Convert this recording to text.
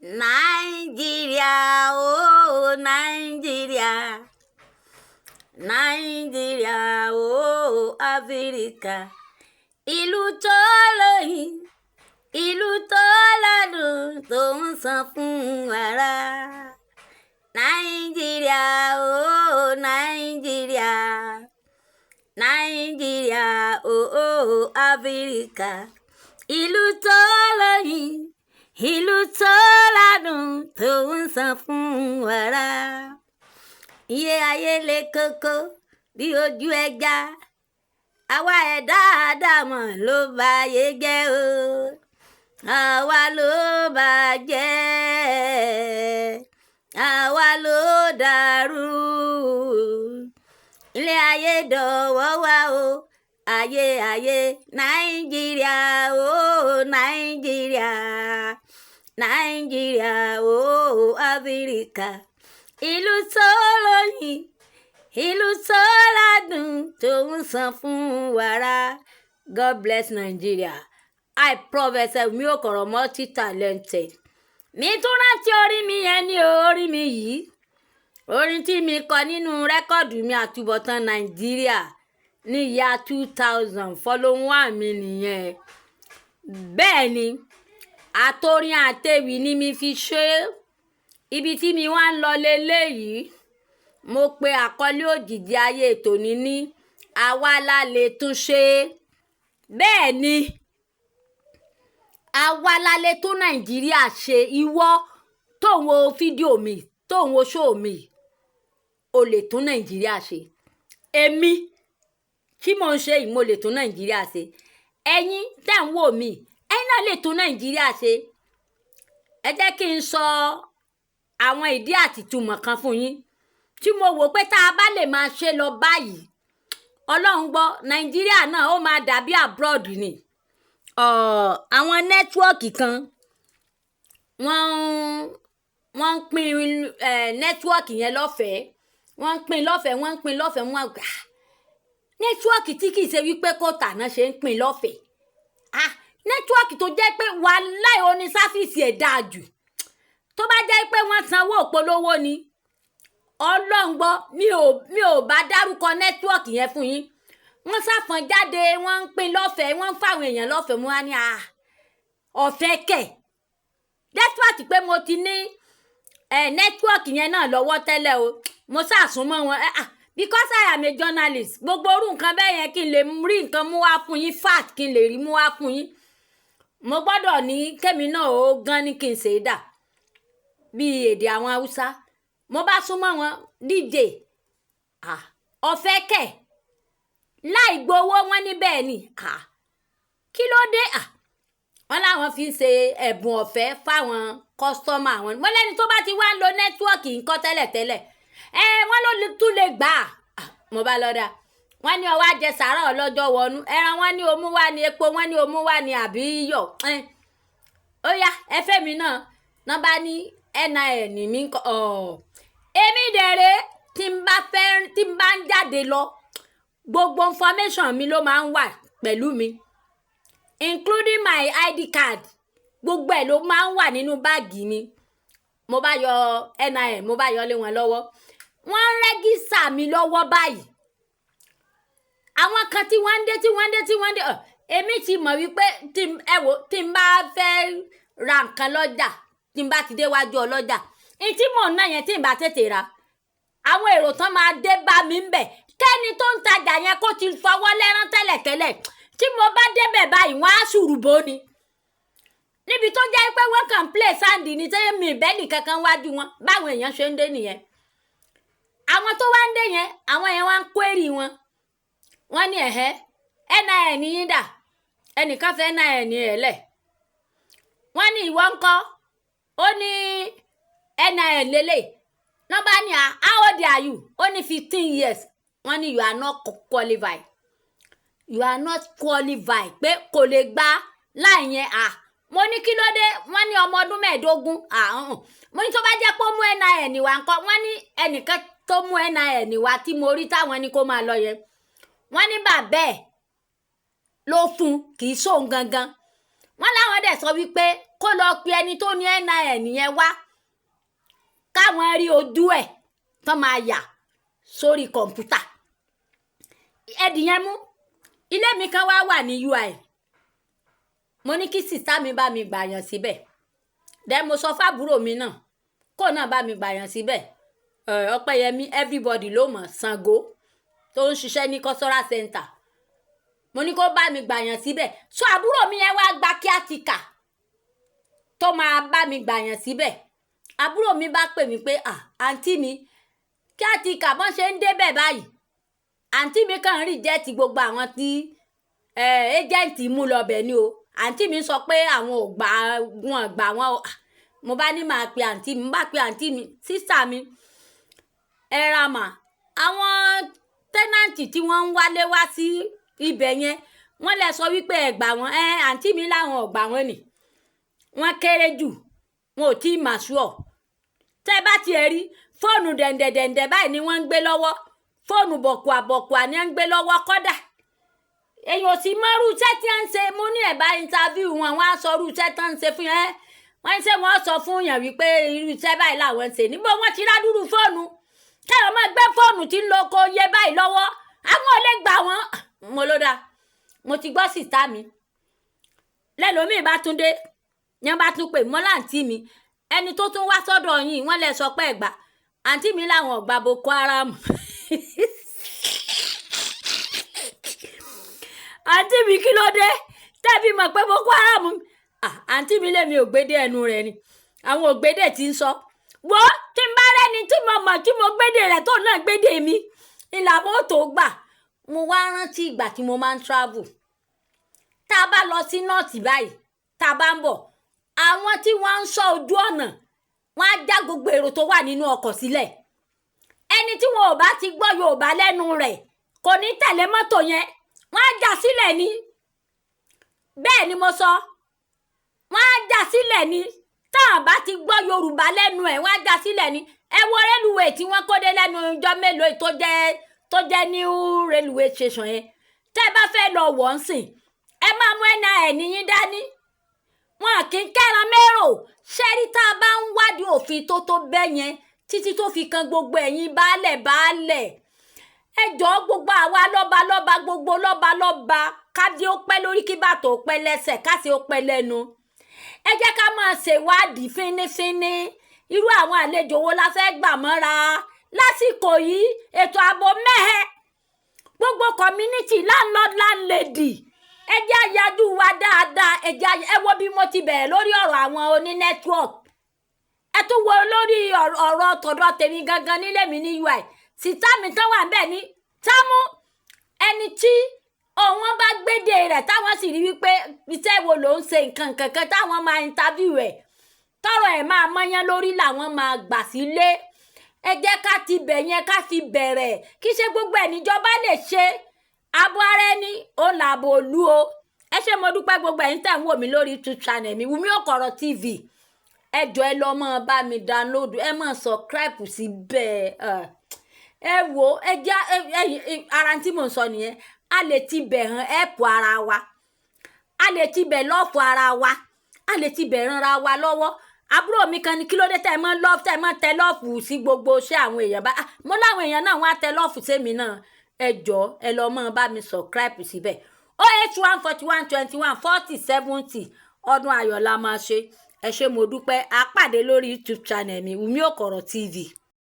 Nigeria, oh Nigeria, Nigeria, oh Africa. Ìlú tó lóyìn, ìlú tó ládùn tó ń san fún wàrà. Nigeria, oh Nigeria, Nigeria, oh Africa. Ìlú tó lóyìn, ìlú tó ládùn tó ń san fún wàrà. Iye ayé le koko bí ojú ẹja. Àwa ẹ̀dá àdámọ̀ ló bà ayé jẹ́ o. Àwa ló bà jẹ́. Àwa ló dàrú. Ilé ayé dọ̀wọ́ wa o. Ayé Nàìjíríà o Nàìjíríà. Nàìjíríà o Áfíríkà. Ìlú tó lóyìn, ìlú tó ládùn tó ń san fún wàrà. God bless Nigeria. I Prophet mi ò kọ̀rọ̀ multi-talented. Mi tún rántí orí mi yẹn ní orí mi yìí. Orin tí mi kọ nínú rẹ́kọ̀dù mi àtúbọ̀tán Nàìjíríà ní ìyá 2000 follow one mi nìyẹn. Bẹ́ẹ̀ ni, àtorin àtewì ni mi fi ṣe. Ibi tí mi wá ń lọ leléyìí. Mo pe àkọlé òjìji ayé tòní ní àwa la lè tún ṣe. Bẹ́ẹ̀ ni, àwa la lè tún Nàìjíríà ṣe. Ìwọ tó ń wo fídíò mi, tó ń wo ṣóò mi, o lè tún Nàìjíríà ṣe. Èmi tí mò ń ṣe yìí, mo lè tún Nàìjíríà ṣe. Ẹ̀yin tẹ́ ń wò mí, ẹ̀yin náà lè tún Nàìjíríà ṣe. Ẹ jẹ́ kí n sọ àwọn ìdí àtìtúmọ̀ kan fún yín tí mo wò pé tá a bá lè máa ṣe lọ báyìí, Ọlọ́run gbọ́, Nàìjíríà náà ó máa dàbí abroad ni. Àwọn nẹ́tíwọ́ọ̀kì kan wọ́n ń pín nẹ́tíwọ́ọ̀kì yẹn lọ́fẹ̀ẹ́. Wọ́n ń pín lọ́fẹ̀ẹ́, wọ́n ń pín lọ́fẹ̀ẹ́. Wọ́n gbà nẹ́tíwọ́ọ̀kì tí kì í ṣe wípé kò tàná ṣe ń pín lọ́fẹ̀ẹ́. Nẹ́tíwọ́ọ̀kì tó jẹ́ pé wàláhì oní sáfíìsì ẹ̀ dáa jù. Tó bá jẹ́ pé wọ́n sanwó òpolówó ni, Ọlọ́run gbọ́, mi ò bá dárúkọ nẹ́tíwọ́ọ̀kì yẹn fún yín. Wọ́n sáfọn jáde, wọ́n ń pín lọ́fẹ̀ẹ́, wọ́n ń fáwọn èèyàn lọ́fẹ̀ẹ́. Mo wá ní ọ̀fẹ́ kẹ̀. Nẹ́tíwọ́ọ̀kì pé mo ti ní nẹ́tíwọ́ọ̀kì yẹn náà lọ́wọ́ tẹ́lẹ̀ o. Mo sàsúnmọ́ wọn because I am a journalist. Gbogbo orú nǹkan bẹ́ẹ̀ yẹn kí n lè rí nǹkan mú wá fún yín, fact kí n lè rí mú wá fún yín. Mo gbọ́dọ̀ ní kémi náà ó gan ní kí n ṣe é dà bí èdè àwọn Haúsá. Mo bá súnmọ́ wọn DJ ọ̀fẹ́ kẹ̀ láì gbowó wọn ní bẹ́ẹ̀ ni. Kí ló dé? Wọ́n láwọn fi ń ṣe ẹ̀bùn ọ̀fẹ́ fáwọn kọ́sítọ́mà wọn. Wọ́n lẹ́ni tó bá ti wá ń lo nẹ́tíwọ́ọ̀kì nǹkan tẹ́lẹ̀tẹ́lẹ̀ wọ́n ló tún lè gbà á. Mo bá lọ dá. Wọ́n ní ọwọ́ àjẹsára ọlọ́jọ́ wọnú. Ẹran wọ́n ní omú wá ní epo, wọ́n ní omú wá ní àbí iyọ̀. Ó yá ẹ fẹ́ mi náà. Náà bá ní NIN mi ń kọ́. Èmi dẹ̀rẹ̀ tí n bá ń jáde lọ, gbogbo information mi ló máa ń wà pẹ̀lú mi, including my ID card. Gbogbo ẹ̀ ló máa ń wà nínú báàgì mi. Mo bá yọ NIN, mo bá yọ lé wọn lọ́wọ́. Wọ́n ń rẹ́gísà mi lọ́wọ́ báyìí. Àwọn kan tí wọ́n ń dé. Èmi ti mọ̀ wípé tí n bá fẹ́ ra nǹkan lọ́jà, tí n bá ti déwájú ọlọ́jà, tí mò ń ná yẹn tí n bá tètè ra, àwọn èrò tán máa dé bá mi ń bẹ̀. Kẹ́ni tó ń tajà yẹn kó ti fọwọ́ lẹ́rán tẹ́lẹ̀tẹ́lẹ̀. Tí mo bá débẹ̀ báyìí, wọ́n á ṣùrùbó ni. Níbi tó jẹ́ pé wọ́n kàn play sáǹdì ní tẹ́yẹ mi ìbẹ́ẹ̀lì kankan wájú wọn. Báwọn èèyàn ṣe ń dé nìyẹn. Àwọn tó wá ń dé yẹn, àwọn yẹn wá ń query wọn. Wọ́n ní NIN yín dà. Ẹnìkan fẹ́ NIN ẹ̀ lẹ̀. Wọ́n ní ìwọ ńkọ́. Ó ní NIN lélẹ̀. Wọ́n bá ní how old are you? Ó ní 15 years. Wọ́n ní you are not qualified. You are not qualified. Pé kò lè gbà láì yẹn mo ní kí ló dé? Wọ́n ní ọmọ ọdún 15. Mo ní tó bá jẹ́ pé ó mú NIN wá ńkọ́. Wọ́n ní ẹnìkan tó mú NIN wá tí mo rí táwọn ní kó máa lọ yẹn. Wọ́n ní bàbá ẹ̀ ló fún, kì í sóhun gangan. wọ́n láwọn dẹ̀ sọ wípé kó lọ pe ẹni tó ní NIN yẹn wá káwọn rí ojú ẹ̀ tán máa yà sórí kọ̀ǹpútà. ẹdìyẹn mú ilé mi kan wá wà ní UI, mo ní kí sìsá mi bá mi gbàyàn síbẹ̀, dẹ̀ mo sọ fábúrò mi náà kó náà bá mi gbàyàn síbẹ̀. Ọpẹ́yẹmí everybody ló mọ̀, Ṣàngó tó ń ṣiṣẹ́ ní cultural center, mo ní kó bá mi gbàyàn síbẹ̀. So àbúrò mi yẹn wá gba kíátíkà tó máa bá mi gbàyàn síbẹ̀. Àbúrò mi bá pè mí pé àǹtí mi kíátíkà bọ́n ṣe ń débẹ̀ báyìí, àǹtí mi kàn ń rìjẹ́tì gbogbo àwọn tí ẹ́jẹ̀ǹtì mú lọ́bẹ̀ ni o. Àǹtí mi sọ pé àwọn ò gbà wọn o. Mo bá ní máa pe àǹtí mi, bá pe àǹtí mi, sísà mi ẹ ra mà, àwọn tẹ́nàntì tí wọ́n ń wálé wá sí ibẹ̀ yẹn wọ́n lè sọ wípé ẹ gbà wọ́n. Àǹtí mi láwọn ò gbà wọ́n ni, wọ́n kéré jù, wọn ò tí ì màṣúọ̀. Tẹ́ bá tiẹ̀ rí fóònù dẹ̀ǹdẹ̀dẹ̀ǹdẹ̀ báyìí ni wọ́n ń gbé lọ́wọ́, fóònù bọ̀kùà ni wọ́n ń gbé lọ́wọ́ kọ́dà. Èyàn ò sì mọ́rú iṣẹ́ tí wọ́n ń ṣe. Mo ní ẹ̀bá interview wọn, wọ́n á sọ irú iṣẹ́ tí wọ́n ń ṣe fún yẹn. Wọ́n ṣe wọ́n sọ fún yàn wípé irú iṣẹ́ báyìí làwọn ń ṣe. Níbo wọ́n ti rádúrú fóònù kẹ́yọ̀ máa gbé fóònù tí ń lo oko yẹ báyìí lọ́wọ́, àwọn ò lè gbà wọ́n. Mo ló dáa, mo ti gbọ́ sísá mi lẹ́lòmíì bá tún dé, yẹn bá tún pè mọ́ láǹtí mi, ẹni tó tún wá sọ́dọ̀ yín wọ́n lè sọ pé ẹ̀gbà àǹtí mi láwọn ò gbà Boko Haram. àǹtí mi kí ló dé tẹ́bí mọ̀ pé Boko Haram? àǹtí mi lèmi ò gbédè ẹnu rẹ̀ ni, àwọn ògbédè tí ń sọ wo tí n bá rẹ́ni tí mo mọ̀ tí mo gbédè rẹ̀ tó náà gbédè mi ìlànà tó gbà. Mo wá rántí ìgbà tí mo máa ń travel, tá a bá lọ sí nọ́ọ̀tì báyìí, tá a bá ń bọ̀, àwọn tí wọ́n ń ṣọ́ ojú ọ̀nà wọ́n á já gbogbo èrò tó wà nínú ọkọ̀ sílẹ̀. ẹni tí wọn ò bá ti gbọ́ Yorùbá lẹ́nu rẹ̀ kò ní tẹ̀lé mọ́tò yẹn, wọ́n á já sílẹ̀ ni. bẹ́ẹ̀ ni mo sọ, wọ́n á já sílẹ̀ ni. táwọn bá ti gbọ́ Yorùbá lẹ́nu ẹ̀ wọ́n á já sílẹ̀ ni. ẹ wo rélùwé tí wọ́n kó dé lẹ́nu ọjọ́ mélòó tó jẹ́ new railway station yẹn. tẹ́ bá fẹ́ lọ wọ̀ ń sìn, ẹ máa mú NIN yín dání. wọn kì í kẹ́ran mérò. ṣẹ́rí tá a bá ń wádìí òfin tó bẹ́ẹ̀ yẹn títí tó fi kan gbogbo ẹ̀yin baálẹ̀. ẹ jọ̀ọ́ gbogbo àwa lọ́ba gbogbo lọ́ba kádé ó pẹ́ lórí kí bàtò ó pẹ́ lẹ́sẹ̀ kásì ó pẹ́ lẹ́nu. ẹ jẹ́ ká máa ṣèwádìí fínífíní irú àwọn àlejò wo la fẹ́ gbà mọ́ra lásìkò yìí. ètò ààbò mẹ́hẹ́, gbogbo community landlord landlady ẹ jẹ́ àyájú wa dáadáa. ẹ wo bí mo ti bẹ̀rẹ̀ lórí ọ̀rọ̀ àwọn oní network, ẹ tún wo lórí ọ̀rọ̀ tọ̀dọ̀ tèmi gangan nílé mi ní UI. sísá mi tán wà bẹ́ẹ̀ ní Támú, ẹni tí òun bá gbédè rẹ̀ táwọn sì rí wípé iṣẹ́ wo ló ń ṣe nǹkan kankan táwọn máa interview ẹ̀ tọrọ ẹ̀ máa mọ́yán lórí làwọn máa gbà sílé. ẹ jẹ́ ká ti bẹ̀ yẹn ká fi bẹ̀rẹ̀, kí ṣe gbogbo ẹ̀ níjọba lè ṣe. abo ara ẹni ó làbò olú o. ẹ ṣé mo dúpẹ́ gbogbo ẹ̀yin tẹ̀ ń wò mí lórí YouTube channel mi Wùmí Òkòrò TV. ẹ jọ̀ọ́ ẹ lọ mọ́ bá mi download, ẹ mọ́ subscribe síbẹ̀. ẹ wo ẹ já ara tí mò ń sọ nìyẹn. a lè ti bẹ̀ hàn ẹ̀pù ara wa, a lè ti bẹ̀ lọ́ọ̀fù ara wa, a lè ti bẹ̀ ràn ra wa lọ́wọ́. àbúrò mi kan ní kí ló dé tẹ́ ẹ mọ́ tẹ lọ́ọ̀fù sí gbogbo iṣẹ́ àwọn èèyàn bá. mo láwọn èèyàn náà wọ́n á tẹ lọ́ọ̀fù sẹ́mi náà. ẹ jọ̀ọ́ ẹ lọ mọ́ bá mi subscribe síbẹ̀. 081 41 21 40 70 ọdún ayọ̀ la máa ṣe. ẹ ṣé mo dúpẹ́, a pàdé lórí YouTube channel mi Wùmí Òkòrò TV.